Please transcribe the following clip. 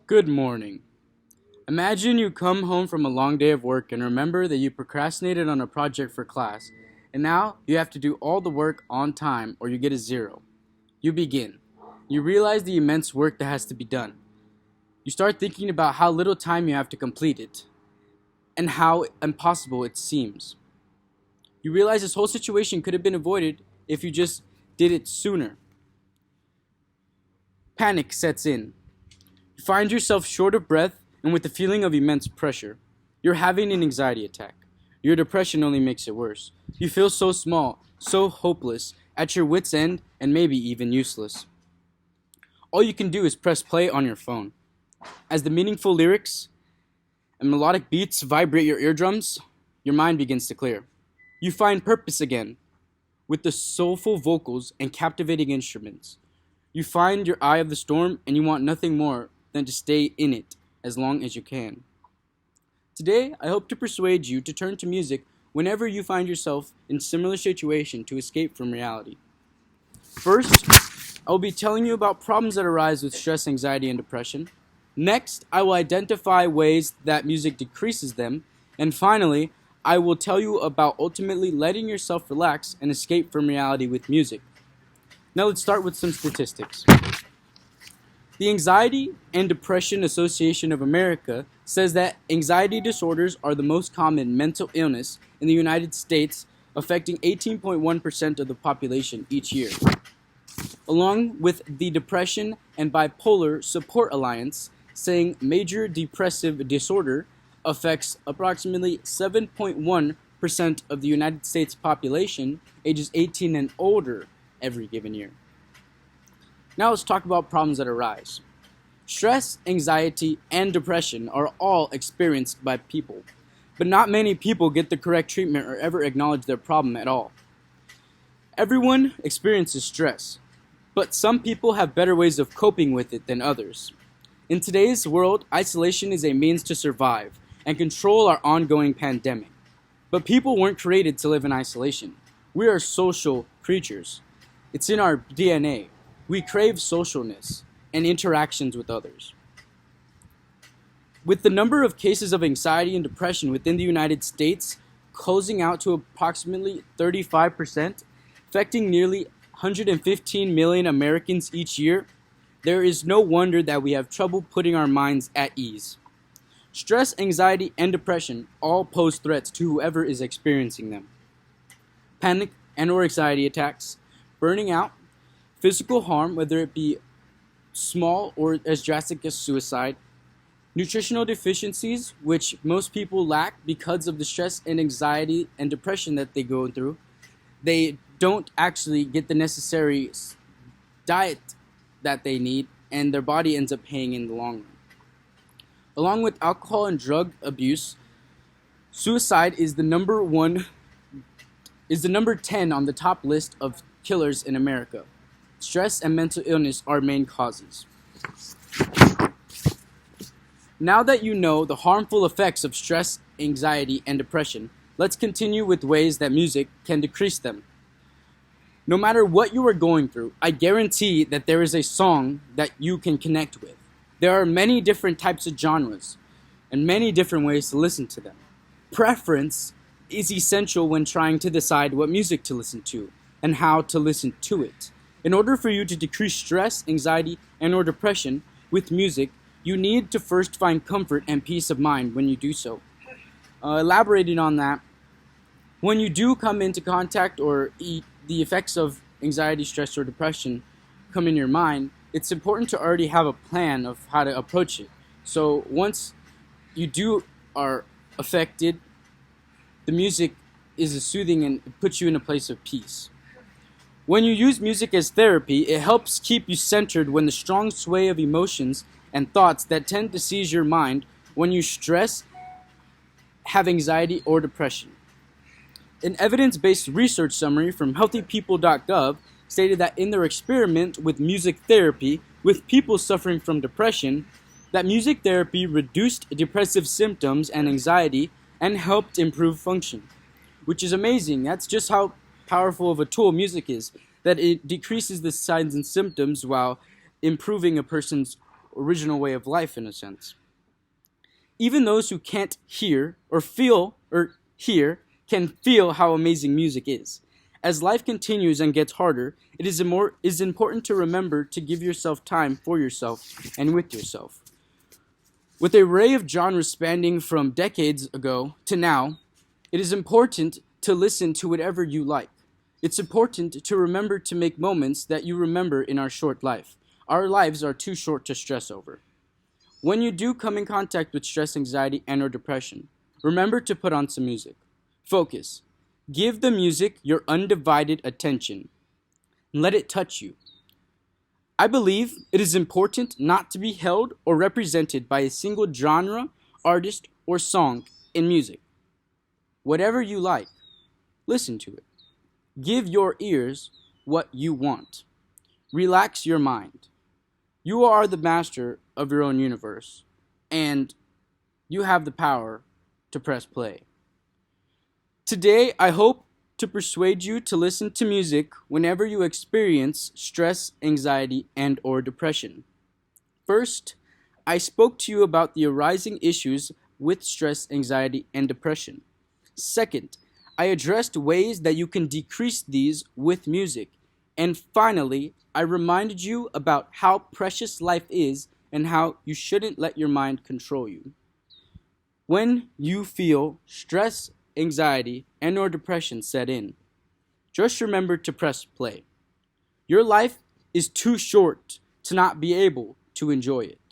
Good morning. Imagine you come home from a long day of work and remember that you procrastinated on a project for class, and now you have to do all the work on time or you get a zero. You begin. You realize the immense work that has to be done. You start thinking about how little time you have to complete it, and how impossible it seems. You realize this whole situation could have been avoided if you just did it sooner. Panic sets in. You find yourself short of breath and with a feeling of immense pressure. You're having an anxiety attack. Your depression only makes it worse. You feel so small, so hopeless, at your wits' end, and maybe even useless. All you can do is press play on your phone. As the meaningful lyrics and melodic beats vibrate your eardrums, your mind begins to clear. You find purpose again with the soulful vocals and captivating instruments. You find your eye of the storm and you want nothing more than to stay in it as long as you can. Today, I hope to persuade you to turn to music whenever you find yourself in similar situation to escape from reality. First, I will be telling you about problems that arise with stress, anxiety, and depression. Next, I will identify ways that music decreases them. And finally, I will tell you about ultimately letting yourself relax and escape from reality with music. Now let's start with some statistics. The Anxiety and Depression Association of America says that anxiety disorders are the most common mental illness in the United States, affecting 18.1% of the population each year. Along with the Depression and Bipolar Support Alliance, saying major depressive disorder affects approximately 7.1% of the United States population ages 18 and older every given year. Now let's talk about problems that arise. Stress, anxiety, and depression are all experienced by people, but not many people get the correct treatment or ever acknowledge their problem at all. Everyone experiences stress, but some people have better ways of coping with it than others. In today's world, isolation is a means to survive and control our ongoing pandemic. But people weren't created to live in isolation. We are social creatures. It's in our DNA. We crave socialness and interactions with others. With the number of cases of anxiety and depression within the United States closing out to approximately 35%, affecting nearly 115 million Americans each year, there is no wonder that we have trouble putting our minds at ease. Stress, anxiety, and depression all pose threats to whoever is experiencing them. Panic and/or anxiety attacks, burning out, physical harm, whether it be small or as drastic as suicide, nutritional deficiencies, which most people lack because of the stress and anxiety and depression that they go through. They don't actually get the necessary diet that they need, and their body ends up paying in the long run. Along with alcohol and drug abuse, suicide is the number 10 on the top list of killers in America. Stress and mental illness are main causes. Now that you know the harmful effects of stress, anxiety, and depression, let's continue with ways that music can decrease them. No matter what you are going through, I guarantee that there is a song that you can connect with. There are many different types of genres and many different ways to listen to them. Preference is essential when trying to decide what music to listen to and how to listen to it. In order for you to decrease stress, anxiety, and/or depression with music, you need to first find comfort and peace of mind when you do so. Elaborating on that, when you do come into contact or the effects of anxiety, stress, or depression come in your mind, it's important to already have a plan of how to approach it. So once you are affected, the music is soothing and puts you in a place of peace. When you use music as therapy, it helps keep you centered when the strong sway of emotions and thoughts that tend to seize your mind when you stress, have anxiety, or depression. An evidence-based research summary from healthypeople.gov stated that in their experiment with music therapy with people suffering from depression, that music therapy reduced depressive symptoms and anxiety and helped improve function, which is amazing. That's just how powerful of a tool music is, that it decreases the signs and symptoms while improving a person's original way of life in a sense. Even those who can't hear or feel or hear can feel how amazing music is. As life continues and gets harder, it is important to remember to give yourself time for yourself and with yourself. With an array of genres spanning from decades ago to now, it is important to listen to whatever you like. It's important to remember to make moments that you remember in our short life. Our lives are too short to stress over. When you do come in contact with stress, anxiety, and or depression, remember to put on some music. Focus. Give the music your undivided attention. Let it touch you. I believe it is important not to be held or represented by a single genre, artist, or song in music. Whatever you like, listen to it. Give your ears what you want. Relax your mind. You are the master of your own universe, and you have the power to press play. Today, I hope to persuade you to listen to music whenever you experience stress, anxiety, and or depression. First, I spoke to you about the arising issues with stress, anxiety, and depression. Second, I addressed ways that you can decrease these with music. And finally, I reminded you about how precious life is and how you shouldn't let your mind control you. When you feel stress, anxiety, and or depression set in, just remember to press play. Your life is too short to not be able to enjoy it.